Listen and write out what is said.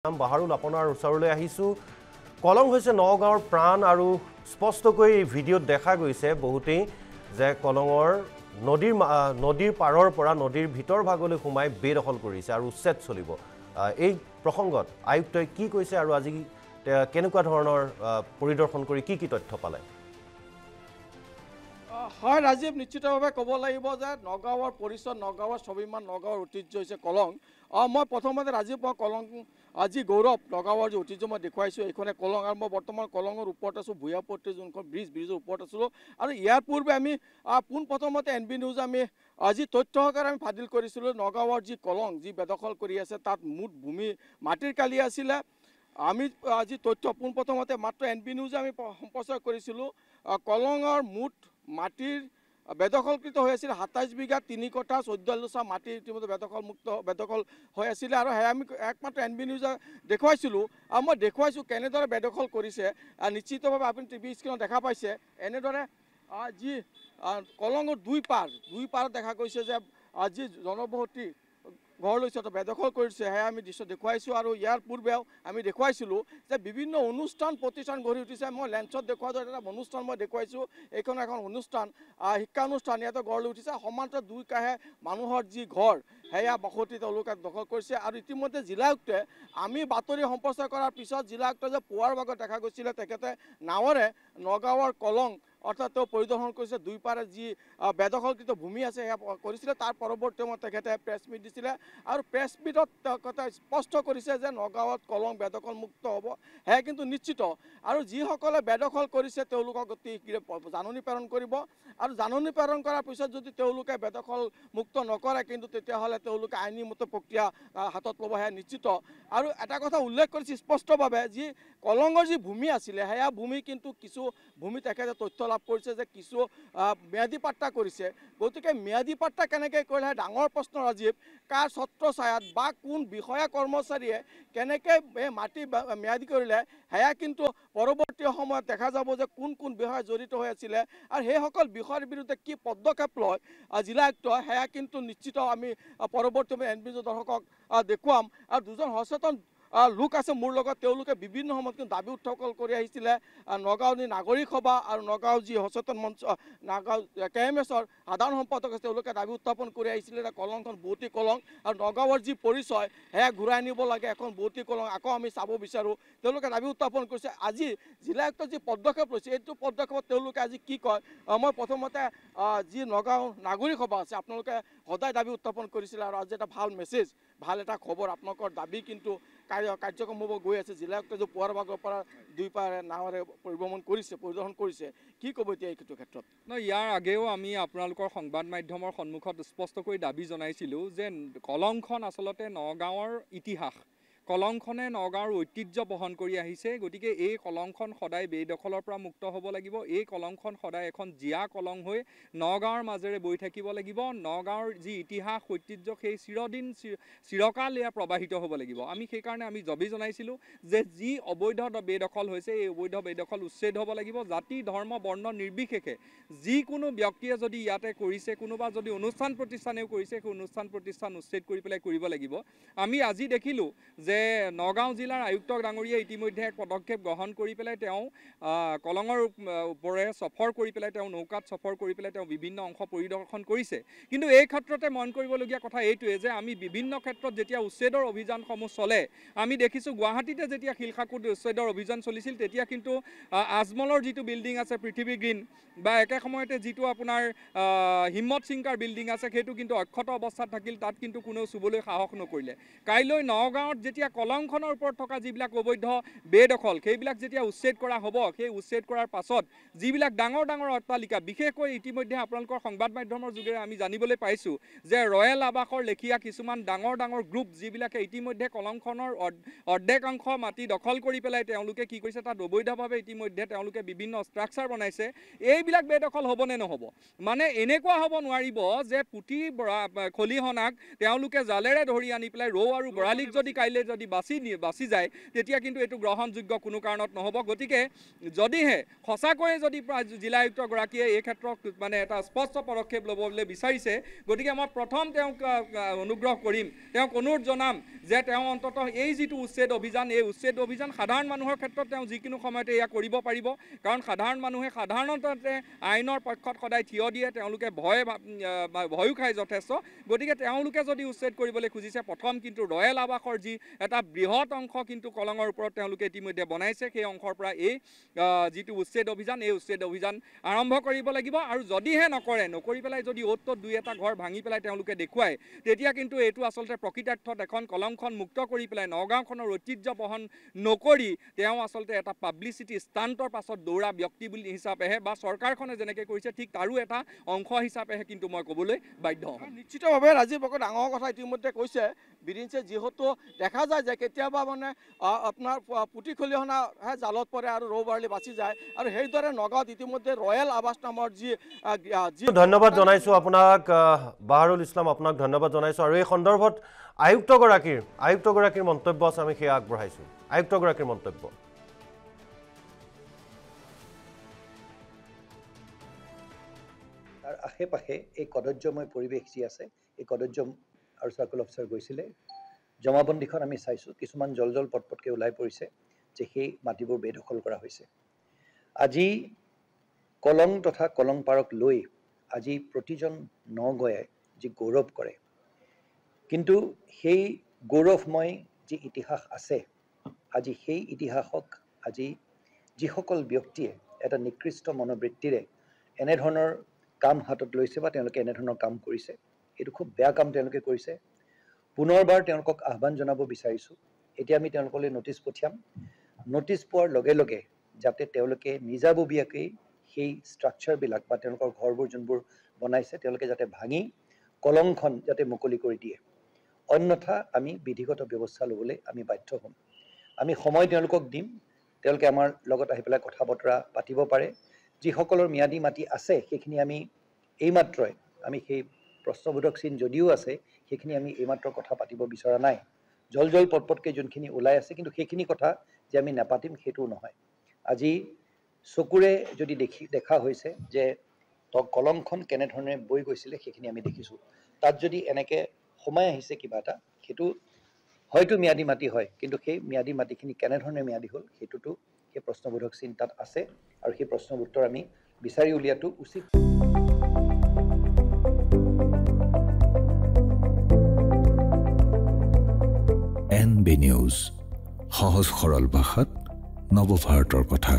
বাহাৰুল আপোনাৰ ওচৰলৈ আহিছো কলং হৈছে নগাঁৱৰ প্ৰাণ আৰু স্পষ্টকৈ ভিডিঅ'ত দেখা গৈছে বহুতেই যে কলঙৰ নদীৰ পাৰৰ পৰা নদীৰ ভিতৰ ভাগলৈ সোমাই বেদখল কৰিছে আৰু উচ্ছেদ চলিব এই প্ৰসংগত আয়ুক্তই কি কৈছে আৰু আজি কেনেকুৱা ধৰণৰ পৰিদৰ্শন কৰি কি তথ্য পালে হয় ৰাজীৱ নিশ্চিতভাৱে ক'ব লাগিব যে নগাঁৱৰ পৰিচয় নগাঁৱৰ স্বাভিমান নগাঁৱৰ ঐতিহ্য হৈছে কলং মই প্ৰথমতে ৰাজীৱ মই কলং আজি গৌৰৱ নগাঁৱৰ যে ঐতিহ্য মই দেখুৱাইছোঁ এইখনে কলং আৰু মই বৰ্তমান কলঙৰ ওপৰত আছোঁ ভূঞাপট্টিৰ যোনখন ব্ৰিজৰ ওপৰত আছিলোঁ আৰু ইয়াৰ পূৰ্বে আমি পোনপ্ৰথমতে NB নিউজ আমি আজি তথ্য সহকাৰে আমি ফাদিল কৰিছিলোঁ নগাঁৱৰ যি কলং যি বেদখল কৰি আছে তাত মুঠ ভূমি মাটিৰ কালি আছিলে আমি আজি তথ্য পোনপ্ৰথমতে মাত্ৰ NB নিউজে আমি সম্প্ৰচাৰ কৰিছিলোঁ কলঙৰ মুঠ মাটিৰ বেদখলকৃত হৈ আছিল ২৭ বিঘা ৩ কঠা ১৪ লোচা মাটি ইতিমধ্যে বেদখল হৈ আছিলে আৰু সেয়া আমি একমাত্ৰ NB নিউজে দেখুৱাইছিলোঁ আৰু মই দেখুৱাইছোঁ কেনেদৰে বেদখল কৰিছে নিশ্চিতভাৱে আপুনি টিভি স্ক্ৰীণত দেখা পাইছে এনেদৰে যি কলঙৰ দুই পাৰত দেখা গৈছে যে যি জনবসতি ঘৰ লৈছে বেদখল কৰিছে সেয়া আমি দৃশ্য দেখুৱাইছোঁ আৰু ইয়াৰ পূৰ্বেও আমি দেখুৱাইছিলোঁ যে বিভিন্ন অনুষ্ঠান প্ৰতিষ্ঠান গঢ়ি উঠিছে মই লেন্সত দেখুওৱা দৰে এটা অনুষ্ঠান মই দেখুৱাইছোঁ এইখন এখন অনুষ্ঠান শিক্ষানুষ্ঠান ইয়াতে গঢ় লৈ উঠিছে সমান্তৰাল দুই কাষে মানুহৰ যি ঘৰ সেয়া বসতি তেওঁলোকে দখল কৰিছে আৰু ইতিমধ্যে জিলা আয়ুক্তে আমি বাতৰি সম্প্ৰচাৰ কৰাৰ পিছত জিলা আয়ুক্তে যে পুৱাৰ ভাগত দেখা গৈছিলে তেখেতে নাৱেৰে নগাঁৱৰ কলং অৰ্থাৎ তেওঁ পৰিদৰ্শন কৰিছে দুই পাৰে যি বেদখলকৃত ভূমি আছে সেয়া কৰিছিলে তাৰ পৰৱৰ্তী সময়ত তেখেতে প্ৰেছ মিট দিছিলে আৰু প্ৰেছ মিটত তেখেতে স্পষ্ট কৰিছে যে নগাঁৱত কলং বেদখল মুক্ত হ'ব সেয়া কিন্তু নিশ্চিত আৰু যিসকলে বেদখল কৰিছে তেওঁলোকক অতি শীঘ্ৰে জাননী প্ৰেৰণ কৰিব আৰু জাননী প্ৰেৰণ কৰাৰ পিছত যদি তেওঁলোকে বেদখল মুক্ত নকৰে কিন্তু তেতিয়াহ'লে তেওঁলোকে আইনীমতে প্ৰক্ৰিয়া হাতত ল'ব সেয়া নিশ্চিত আৰু এটা কথা উল্লেখ কৰিছে স্পষ্টভাৱে যি কলঙৰ যি ভূমি আছিলে সেয়া ভূমি কিন্তু কিছু ভূমি তেখেতে তথ্য লাভ কৰিছে যে কিছু ম্যাদী পাট্টা কৰিছে গতিকে ম্যাদী পাট্টা কেনেকৈ কৰিলে ডাঙৰ প্ৰশ্ন ৰাজীৱ কাৰ ছত্ৰ ছায়াত বা কোন বিষয়া কৰ্মচাৰীয়ে কেনেকৈ এই মাটি ম্যাদী কৰিলে সেয়া কিন্তু পৰৱৰ্তী সময়ত দেখা যাব যে কোন বিষয়া জড়িত হৈ আছিলে আৰু সেইসকল বিষয়ৰ বিৰুদ্ধে কি পদক্ষেপ লয় জিলা আয়ুক্ত সেয়া কিন্তু নিশ্চিত আমি পৰৱৰ্তী সময়ত NB দৰ্শকক দেখুৱাম আৰু দুজন সচেতন লোক আছে মোৰ লগত তেওঁলোকে বিভিন্ন সময়ত কিন্তু দাবী উত্থাপন কৰি আহিছিলে নগাঁও নাগৰিক সভা আৰু নগাঁও যি সচেতন মঞ্চ নগাঁও KMSৰ সাধাৰণ সম্পাদক আছে তেওঁলোকে দাবী উত্থাপন কৰি আহিছিলে কলংখন বোৱতী কলং আৰু নগাঁৱৰ যি পৰিচয় সেয়া ঘূৰাই আনিব লাগে এখন বোৱতী কলং আকৌ আমি চাব বিচাৰোঁ তেওঁলোকে দাবী উত্থাপন কৰিছে আজি জিলা আয়ুক্ত যি পদক্ষেপ লৈছে এইটো পদক্ষেপত তেওঁলোকে আজি কি কয় মই প্ৰথমতে যি নগাঁও নাগৰিক সভা আছে আপোনালোকে সদায় দাবী উত্থাপন কৰিছিলে আৰু আজি এটা ভাল মেছেজ ভাল এটা খবৰ আপোনালোকৰ দাবী কিন্তু কাৰ্যক্ৰম হ'ব গৈ আছে জিলা আয়ুক্তে যে পুৱাৰ ভাগৰ পৰা দুই পাৰে নাৱেৰে পৰিদৰ্শন কৰিছে কি ক'ব এতিয়া এইটো ক্ষেত্ৰত ইয়াৰ আগেও আমি আপোনালোকৰ সংবাদ মাধ্যমৰ সন্মুখত স্পষ্টকৈ দাবী জনাইছিলোঁ যে কলংখন আচলতে নগাঁৱৰ ইতিহাস কলংখনে নগাঁৱৰ ঐতিহ্য বহন কৰি আহিছে গতিকে এই কলংখন সদায় বেদখলৰ পৰা মুক্ত হ'ব লাগিব এই কলংখন সদায় এখন জীয়া কলং হৈ নগাঁৱৰ মাজেৰে বৈ থাকিব লাগিব নগাঁৱৰ যি ইতিহাস ঐতিহ্য সেই চিৰকাল এয়া প্ৰবাহিত হ'ব লাগিব আমি সেইকাৰণে আমি দাবী জনাইছিলোঁ যে যি অবৈধ বেদখল হৈছে এই অবৈধ বেদখল উচ্ছেদ হ'ব লাগিব জাতি ধৰ্ম বৰ্ণ নিৰ্বিশেষে যিকোনো ব্যক্তিয়ে যদি ইয়াতে কৰিছে কোনোবা যদি অনুষ্ঠান প্ৰতিষ্ঠানেও কৰিছে সেই অনুষ্ঠান প্ৰতিষ্ঠান উচ্ছেদ কৰি পেলাই কৰিব লাগিব আমি আজি দেখিলোঁ যে নগাঁও জিলাৰ আয়ুক্ত ডাঙৰীয়াই ইতিমধ্যে এক পদক্ষেপ গ্ৰহণ কৰি পেলাই তেওঁ কলঙৰ ওপৰে সফৰ কৰি পেলাই তেওঁ নৌকাত সফৰ কৰি পেলাই তেওঁ বিভিন্ন অংশ পৰিদৰ্শন কৰিছে কিন্তু এই ক্ষেত্ৰতে মন কৰিবলগীয়া কথা এইটোৱে যে আমি বিভিন্ন ক্ষেত্ৰত যেতিয়া উচ্ছেদৰ অভিযানসমূহ চলে আমি দেখিছোঁ গুৱাহাটীতে যেতিয়া শিলখাকুত উচ্ছেদৰ অভিযান চলিছিল তেতিয়া কিন্তু আজমলৰ যিটো বিল্ডিং আছে পৃথিৱী গ্ৰীণ বা একে সময়তে যিটো আপোনাৰ হিম্মত সিংকাৰ বিল্ডিং আছে সেইটো কিন্তু অক্ষত অৱস্থাত থাকিল তাত কিন্তু কোনেও চুবলৈ সাহস নকৰিলে কাইলৈ নগাঁৱত যেতিয়া কলংখনৰ ওপৰত থকা যিবিলাক অবৈধ বেদখল সেইবিলাক যেতিয়া উচ্ছেদ কৰা হ'ব সেই উচ্ছেদ কৰাৰ পাছত যিবিলাক ডাঙৰ অট্টালিকা বিশেষকৈ ইতিমধ্যে আপোনালোকৰ সংবাদ মাধ্যমৰ যোগেৰে আমি জানিবলৈ পাইছোঁ যে ৰয়েল আৱাসৰ লেখীয়া কিছুমান ডাঙৰ গ্ৰুপ যিবিলাকে ইতিমধ্যে কলংখনৰ অৰ্ধেক অংশ মাটি দখল কৰি পেলাই তেওঁলোকে কি কৰিছে তাত অবৈধভাৱে ইতিমধ্যে তেওঁলোকে বিভিন্ন ষ্ট্ৰাকচাৰ বনাইছে এইবিলাক বেদখল হ'ব নে নহ'ব মানে এনেকুৱা হ'ব নোৱাৰিব যে পুথি খলিহনাক তেওঁলোকে জালেৰে ধৰি আনি পেলাই ৰৌ আৰু বৰালিক যদি কাইলৈ যদি যদি বাছি যায় তেতিয়া কিন্তু এইটো গ্ৰহণযোগ্য কোনো কাৰণত নহ'ব। গতিকে যদিহে সঁচাকৈয়ে যদি জিলা আয়ুক্তগৰাকীয়ে এই ক্ষেত্ৰত মানে এটা স্পষ্ট পদক্ষেপ ল'বলৈ বিচাৰিছে, গতিকে মই প্ৰথম তেওঁক অনুগ্ৰহ কৰিম, তেওঁক অনুৰোধ জনাম যে তেওঁ অন্ততঃ এই যিটো উচ্ছেদ অভিযান, এই উচ্ছেদ অভিযান সাধাৰণ মানুহৰ ক্ষেত্ৰত তেওঁ যিকোনো সময়তে এয়া কৰিব পাৰিব, কাৰণ সাধাৰণ মানুহে সাধাৰণতে আইনৰ পক্ষত সদায় থিয় দিয়ে, তেওঁলোকে ভয়ো খায় যথেষ্ট। গতিকে তেওঁলোকে যদি উচ্ছেদ কৰিবলৈ খুজিছে, প্ৰথম কিন্তু ৰয়েল আৱাসৰ যি এটা বৃহৎ অংশ কিন্তু কলঙৰ ওপৰত তেওঁলোকে ইতিমধ্যে বনাইছে, সেই অংশৰ পৰা এই যিটো উচ্ছেদ অভিযান, এই উচ্ছেদ অভিযান আৰম্ভ কৰিব লাগিব। আৰু যদিহে নকৰি পেলাই যদি অ'ত ত'ত দুই এটা ঘৰ ভাঙি পেলাই তেওঁলোকে দেখুৱায়, তেতিয়া কিন্তু এইটো আচলতে প্ৰকৃতাৰ্থত এখন কলংখন মুক্ত কৰি পেলাই নগাঁওখনৰ ঐতিহ্য বহন নকৰি তেওঁ আচলতে এটা পাব্লিচিটি ষ্টাণ্টৰ পাছত দৌৰা ব্যক্তি বুলি হিচাপেহে বা চৰকাৰখনে যেনেকৈ কৰিছে ঠিক তাৰো এটা অংশ হিচাপেহে কিন্তু মই ক'বলৈ বাধ্য হ'ম। নিশ্চিতভাৱে ৰাজীৱ বৰকৈ ডাঙৰ কথা ইতিমধ্যে কৈছে বিৰিঞ্চে, যিহেতু দেখা যায় যে কেতিয়াবা মানে আপোনাৰ পুতি খলিহনাহে জালত পৰে আৰু ৰৌ বাৰলি বাচি যায়, আৰু সেইদৰে নগাঁৱত ইতিমধ্যে ৰয়েল আৱাস নামৰ যি ধন্যবাদ জনাইছোঁ আপোনাক বাহাৰুল ইছলাম, আপোনাক ধন্যবাদ জনাইছোঁ। আৰু এই সন্দৰ্ভত আয়ুক্তগৰাকীৰ মন্তব্য আছে, আমি সেয়া আগবঢ়াইছোঁ। আয়ুক্তগৰাকীৰ মন্তব্য। তাৰ আশে পাশে এই কদৰ্যময় পৰিৱেশ যি আছে, এই কদৰ্য আৰু চাৰ্কল অফিচাৰ গৈছিলে, জমাবন্দীখন আমি চাইছোঁ, কিছুমান জল পটপটকৈ ওলাই পৰিছে যে সেই মাটিবোৰ বেদখল কৰা হৈছে। আজি কলং তথা কলং পাৰক লৈ আজি প্ৰতিজন নগঞাই যি গৌৰৱ কৰে, কিন্তু সেই গৌৰৱময় যি ইতিহাস আছে, আজি সেই ইতিহাসক আজি যিসকল ব্যক্তিয়ে এটা নিকৃষ্ট মনোবৃত্তিৰে এনেধৰণৰ কাম হাতত লৈছে বা তেওঁলোকে এনেধৰণৰ কাম কৰিছে, এইটো খুব বেয়া কাম তেওঁলোকে কৰিছে। পুনৰবাৰ তেওঁলোকক আহ্বান জনাব বিচাৰিছোঁ, এতিয়া আমি তেওঁলোকলৈ ন'টিছ পঠিয়াম। ন'টিছ পোৱাৰ লগে লগে যাতে তেওঁলোকে নিজাববীয়াকৈ সেই ষ্ট্ৰাকচাৰবিলাক বা তেওঁলোকৰ ঘৰবোৰ যোনবোৰ বনাইছে তেওঁলোকে যাতে ভাঙি কলংখন যাতে মুকলি কৰি দিয়ে, অন্যথা আমি বিধিগত ব্যৱস্থা ল'বলৈ আমি বাধ্য হ'ম। আমি সময় তেওঁলোকক দিম, তেওঁলোকে আমাৰ লগত আহি পেলাই কথা বতৰা পাতিব পাৰে। যিসকলৰ ম্যাদী মাটি আছে সেইখিনি আমি এইমাত্ৰই সেই প্ৰশ্নবোধক চিন যদিও আছে সেইখিনি আমি এইমাত্ৰ কথা পাতিব বিচৰা নাই। জল পটপটকৈ যোনখিনি ওলাই আছে, কিন্তু সেইখিনি কথা যে আমি নাপাতিম সেইটোও নহয়। আজি চকুৰে যদি দেখা হৈছে যে কলংখন কেনেধৰণে বৈ গৈছিলে সেইখিনি আমি দেখিছোঁ। তাত যদি এনেকৈ সোমাই আহিছে কিবা এটা, সেইটো হয়তো ম্যাদী মাটি হয়, কিন্তু সেই ম্যাদী মাটিখিনি কেনেধৰণে ম্যাদী হ'ল সেইটোতো সেই প্ৰশ্নবোধক চিন তাত আছে, আৰু সেই প্ৰশ্নৰ উত্তৰ আমি বিচাৰি উলিওৱাটো উচিত। NB নিউজ, সহজ সৰল ভাষাত নৱভাৰতৰ কথা।